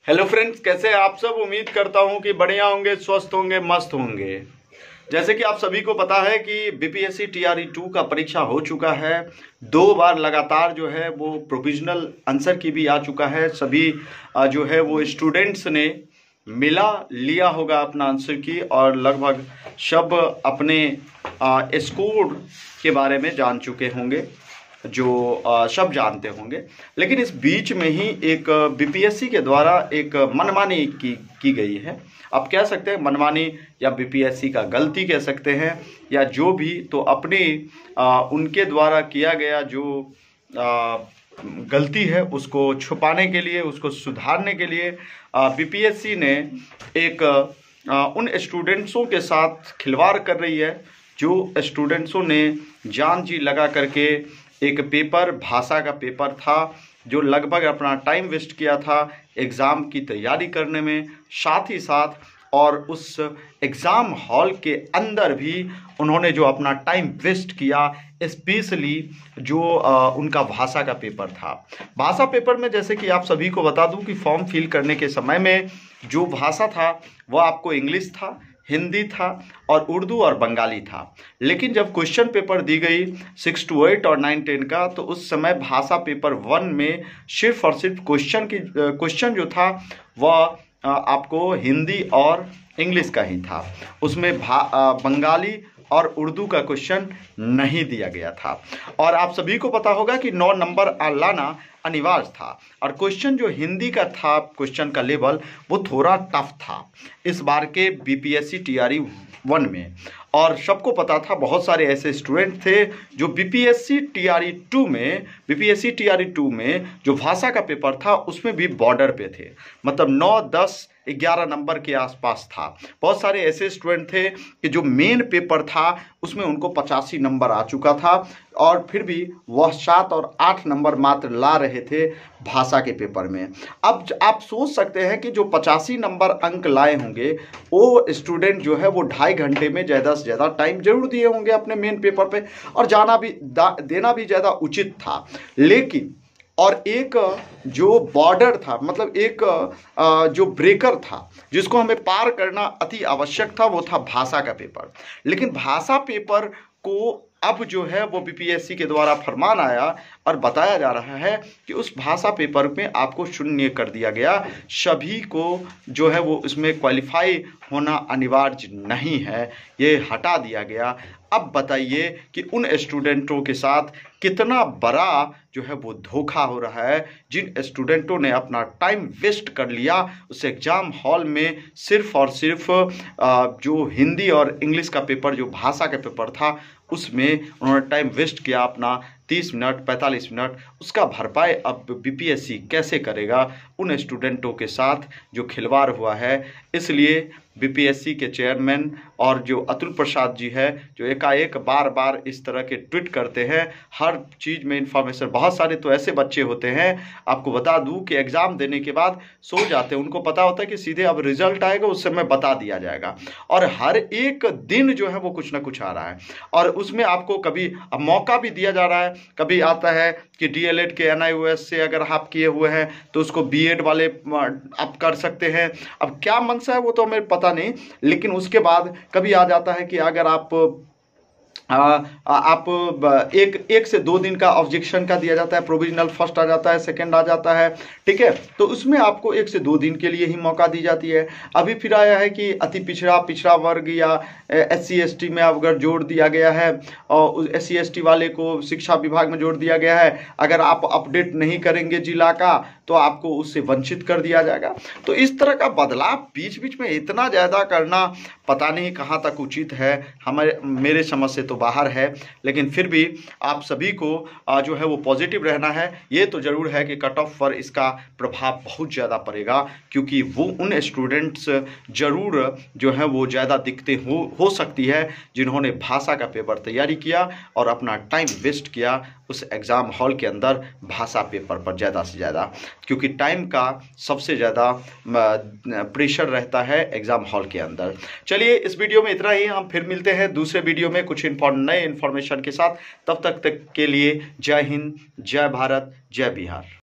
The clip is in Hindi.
हेलो फ्रेंड्स, कैसे हैं आप सब। उम्मीद करता हूं कि बढ़िया होंगे, स्वस्थ होंगे, मस्त होंगे। जैसे कि आप सभी को पता है कि बीपीएससी टीआरई 2 का परीक्षा हो चुका है। 2 बार लगातार जो है वो प्रोविजनल आंसर की भी आ चुका है। सभी जो है वो स्टूडेंट्स ने मिला लिया होगा अपना आंसर की, और लगभग सब अपने स्कोर के बारे में जान चुके होंगे, जो सब जानते होंगे। लेकिन इस बीच में ही एक बीपीएससी के द्वारा एक मनमानी की गई है। आप कह सकते हैं मनमानी, या बीपीएससी का गलती कह सकते हैं, या जो भी। तो अपनी उनके द्वारा किया गया जो गलती है उसको छुपाने के लिए, उसको सुधारने के लिए बीपीएससी ने एक उन स्टूडेंट्सों के साथ खिलवाड़ कर रही है, जो स्टूडेंट्सों ने जान जी लगा करके एक पेपर, भाषा का पेपर था, जो लगभग अपना टाइम वेस्ट किया था एग्ज़ाम की तैयारी करने में, साथ ही साथ और उस एग्ज़ाम हॉल के अंदर भी उन्होंने जो अपना टाइम वेस्ट किया, स्पेशली जो उनका भाषा का पेपर था। भाषा पेपर में जैसे कि आप सभी को बता दूं कि फॉर्म फिल करने के समय में जो भाषा था वह आपको इंग्लिश था, हिंदी था और उर्दू और बंगाली था। लेकिन जब क्वेश्चन पेपर दी गई 6 to 8 और 9 10 का, तो उस समय भाषा पेपर 1 में सिर्फ और सिर्फ क्वेश्चन जो था वह आपको हिंदी और इंग्लिश का ही था। उसमें बंगाली और उर्दू का क्वेश्चन नहीं दिया गया था। और आप सभी को पता होगा कि 9 नंबर लाना अनिवार्य था। और क्वेश्चन जो हिंदी का था, क्वेश्चन का लेवल वो थोड़ा टफ था इस बार के बीपीएससी टीआरई 1 में। और सबको पता था, बहुत सारे ऐसे स्टूडेंट थे जो बीपीएससी टीआरई 2 में जो भाषा का पेपर था उसमें भी बॉर्डर पे थे, मतलब 9 10 11 नंबर के आसपास था। बहुत सारे ऐसे स्टूडेंट थे कि जो मेन पेपर था उसमें उनको 85 नंबर आ चुका था, और फिर भी वह 7 और 8 नंबर मात्र ला रहे थे भाषा के पेपर में। अब आप सोच सकते हैं कि जो 85 नंबर अंक लाए होंगे वो स्टूडेंट जो है वो 2.5 घंटे में ज़्यादा से ज़्यादा टाइम जरूर दिए होंगे अपने मेन पेपर पे, और देना भी ज़्यादा उचित था। लेकिन और एक जो बॉर्डर था, मतलब एक जो ब्रेकर था जिसको हमें पार करना अति आवश्यक था, वो था भाषा का पेपर। लेकिन भाषा पेपर को अब जो है वो बीपीएससी के द्वारा फरमान आया और बताया जा रहा है कि उस भाषा पेपर में आपको शून्य कर दिया गया। सभी को जो है वो इसमें क्वालिफाई होना अनिवार्य नहीं है, ये हटा दिया गया। अब बताइए कि उन स्टूडेंटों के साथ कितना बड़ा जो है वो धोखा हो रहा है, जिन स्टूडेंटों ने अपना टाइम वेस्ट कर लिया उस एग्ज़ाम हॉल में। सिर्फ और सिर्फ जो हिंदी और इंग्लिश का पेपर, जो भाषा का पेपर था, उसमें उन्होंने टाइम वेस्ट किया अपना 30 मिनट 45 मिनट। उसका भरपाई अब बीपीएससी कैसे करेगा उन स्टूडेंटों के साथ जो खिलवाड़ हुआ है। इसलिए बीपीएससी के चेयरमैन और जो अतुल प्रसाद जी है, जो एकाएक बार बार इस तरह के ट्वीट करते हैं, हर चीज़ में इंफॉर्मेशन। बहुत सारे तो ऐसे बच्चे होते हैं, आपको बता दूं, कि एग्ज़ाम देने के बाद सो जाते हैं। उनको पता होता है कि सीधे अब रिजल्ट आएगा, उस समय बता दिया जाएगा, और हर एक दिन जो है वो कुछ ना कुछ आ रहा है। और उसमें आपको कभी अब मौका भी दिया जा रहा है। कभी आता है कि डीएलएड के एनआईओएस से अगर आप किए हुए हैं तो उसको बीएड वाले आप कर सकते हैं। अब क्या मंशा है वो तो हमें पता नहीं, लेकिन उसके बाद कभी आ जाता है कि अगर आप एक से 2 दिन का ऑब्जेक्शन का दिया जाता है, प्रोविजनल फर्स्ट आ जाता है, सेकंड आ जाता है, ठीक है। तो उसमें आपको 1 से 2 दिन के लिए ही मौका दी जाती है। अभी फिर आया है कि अति पिछड़ा वर्ग या SC ST में अगर जोड़ दिया गया है, और SC ST वाले को शिक्षा विभाग में जोड़ दिया गया है। अगर आप अपडेट नहीं करेंगे जिला का तो आपको उससे वंचित कर दिया जाएगा। तो इस तरह का बदलाव बीच बीच में इतना ज़्यादा करना पता नहीं कहाँ तक उचित है, मेरे समझ से तो बाहर है। लेकिन फिर भी आप सभी को जो है वो पॉजिटिव रहना है। ये तो ज़रूर है कि कट ऑफ पर इसका प्रभाव बहुत ज़्यादा पड़ेगा, क्योंकि वो उन स्टूडेंट्स ज़रूर जो है वो ज़्यादा दिक्कतें हो सकती है जिन्होंने भाषा का पेपर तैयारी किया और अपना टाइम वेस्ट किया उस एग्ज़ाम हॉल के अंदर भाषा पेपर पर ज़्यादा से ज़्यादा, क्योंकि टाइम का सबसे ज़्यादा प्रेशर रहता है एग्ज़ाम हॉल के अंदर। चलिए, इस वीडियो में इतना ही। हम फिर मिलते हैं दूसरे वीडियो में कुछ नए इन्फॉर्मेशन के साथ। तब तक के लिए जय हिंद, जय भारत, जय बिहार।